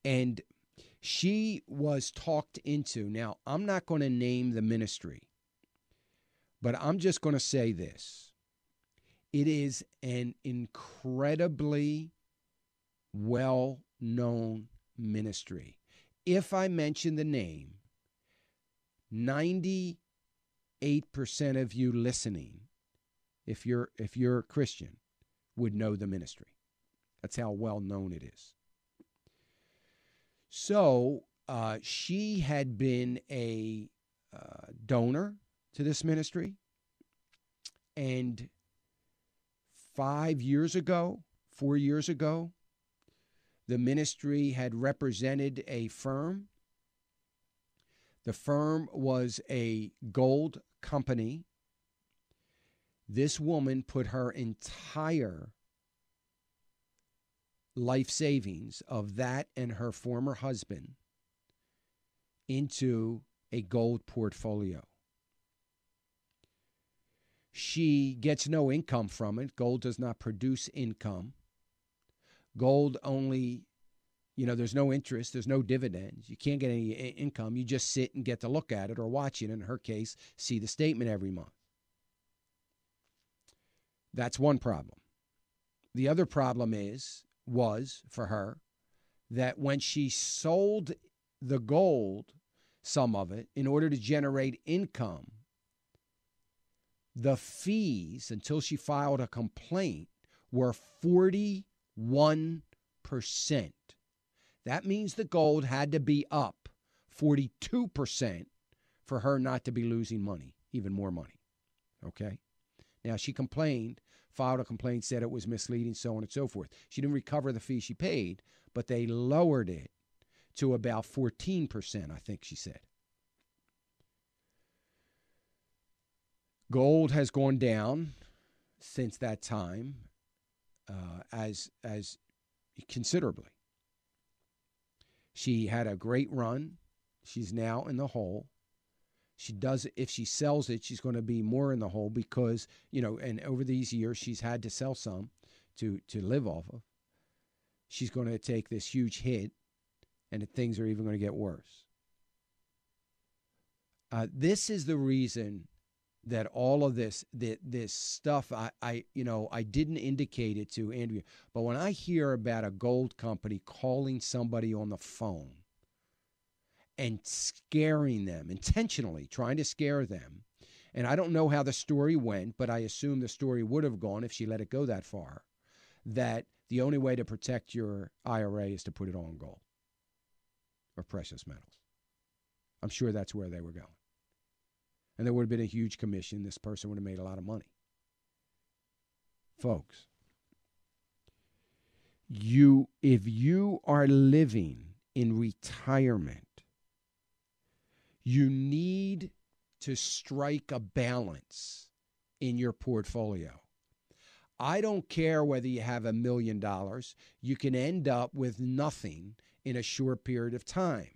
And she was talked into. Now, I'm not going to name the ministry, but I'm just going to say this. It is an incredibly well-known ministry. If I mention the name, 98% of you listening, if you're a Christian, would know the ministry. That's how well known it is. So she had been a donor to this ministry, and 4 years ago, the ministry had represented a firm. The firm was a gold company. This woman put her entire life savings of that and her former husband into a gold portfolio. She gets no income from it. Gold does not produce income. Gold only, there's no interest, there's no dividends. You can't get any income. You just sit and get to look at it or watch it. In her case, see the statement every month. That's one problem. The other problem was for her that when she sold the gold, some of it, in order to generate income, the fees until she filed a complaint were 41%. That means the gold had to be up 42% for her not to be losing money, even more money. Okay? Now, she complained, filed a complaint, said it was misleading, so on and so forth. She didn't recover the fee she paid, but they lowered it to about 14%, I think she said. Gold has gone down since that time as considerably. She had a great run. She's now in the hole. If she sells it, she's going to be more in the hole because, and over these years, she's had to sell some to live off of. She's going to take this huge hit, and things are even going to get worse. This is the reason that all of this stuff, I didn't indicate it to Andrea, but when I hear about a gold company calling somebody on the phone and scaring them, intentionally trying to scare them, and I don't know how the story went, but I assume the story would have gone if she let it go that far, that the only way to protect your IRA is to put it all in gold or precious metals. I'm sure that's where they were going. And there would have been a huge commission. This person would have made a lot of money. Folks, if you are living in retirement, you need to strike a balance in your portfolio. I don't care whether you have $1 million. You can end up with nothing in a short period of time.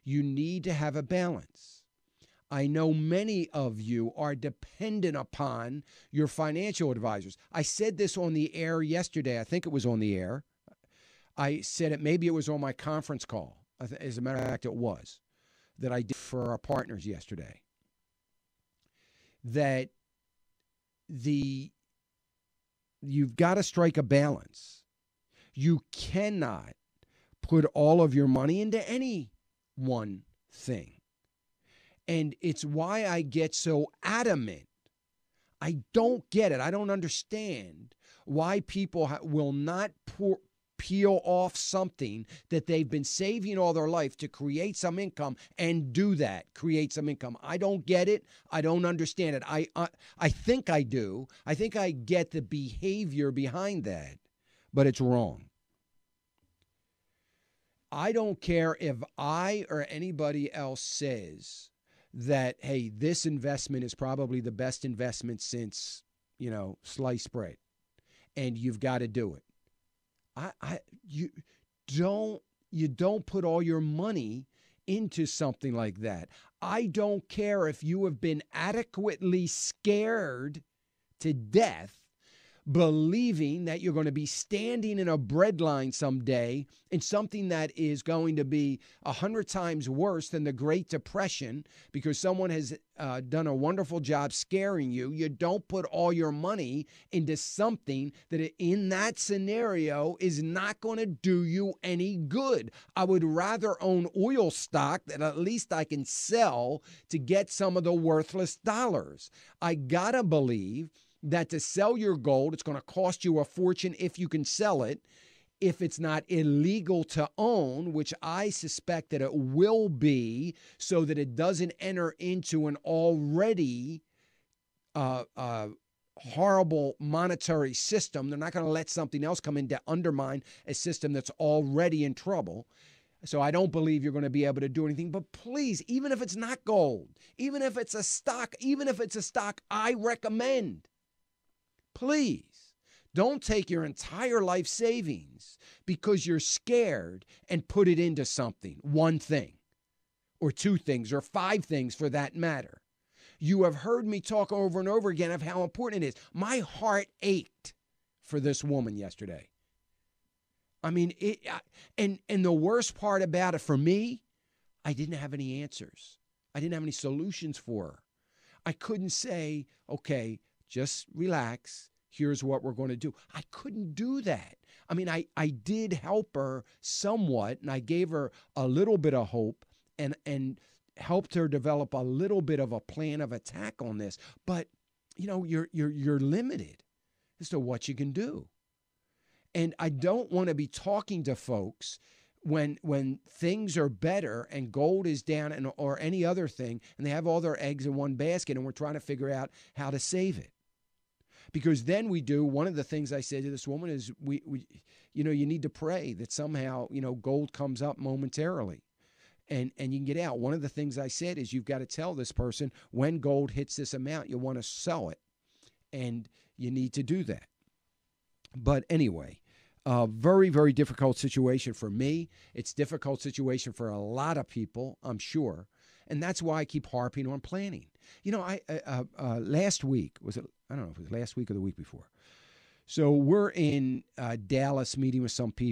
You need to have a balance. I know many of you are dependent upon your financial advisors. I said this on the air yesterday. I think it was on the air. I said it, maybe it was on my conference call. As a matter of fact, it was, that I did for our partners yesterday. That you've got to strike a balance. You cannot put all of your money into any one thing. And it's why I get so adamant. I don't get it. I don't understand why people will not peel off something that they've been saving all their life to create some income and do that, create some income. I don't get it. I don't understand it. I think I do. I think I get the behavior behind that, but it's wrong. I don't care if I or anybody else says that, hey, this investment is probably the best investment since, sliced bread, and you've got to do it. You don't put all your money into something like that. I don't care if you have been adequately scared to death believing that you're going to be standing in a bread line someday in something that is going to be 100 times worse than the Great Depression because someone has done a wonderful job scaring you. You don't put all your money into something that in that scenario is not going to do you any good. I would rather own oil stock that at least I can sell to get some of the worthless dollars. I gotta believe that to sell your gold, it's going to cost you a fortune if you can sell it. If it's not illegal to own, which I suspect that it will be, so that it doesn't enter into an already horrible monetary system. They're not going to let something else come in to undermine a system that's already in trouble. So I don't believe you're going to be able to do anything. But please, even if it's not gold, even if it's a stock, I recommend. Please, don't take your entire life savings because you're scared and put it into something, one thing, or two things, or five things for that matter. You have heard me talk over and over again of how important it is. My heart ached for this woman yesterday. I mean, and the worst part about it for me, I didn't have any answers. I didn't have any solutions for her. I couldn't say, okay, just relax. Here's what we're going to do. I couldn't do that. I mean, I did help her somewhat, and I gave her a little bit of hope and helped her develop a little bit of a plan of attack on this. But, you know, you're limited as to what you can do. And I don't want to be talking to folks when things are better and gold is down or any other thing, and they have all their eggs in one basket, and we're trying to figure out how to save it. Because then one of the things I said to this woman is, we you need to pray that somehow, gold comes up momentarily and you can get out. One of the things I said is you've got to tell this person when gold hits this amount, you want to sell it. And you need to do that. But anyway, very, very difficult situation for me. It's a difficult situation for a lot of people, I'm sure. And that's why I keep harping on planning. Last week, I don't know if it was last week or the week before. So we're in Dallas meeting with some people.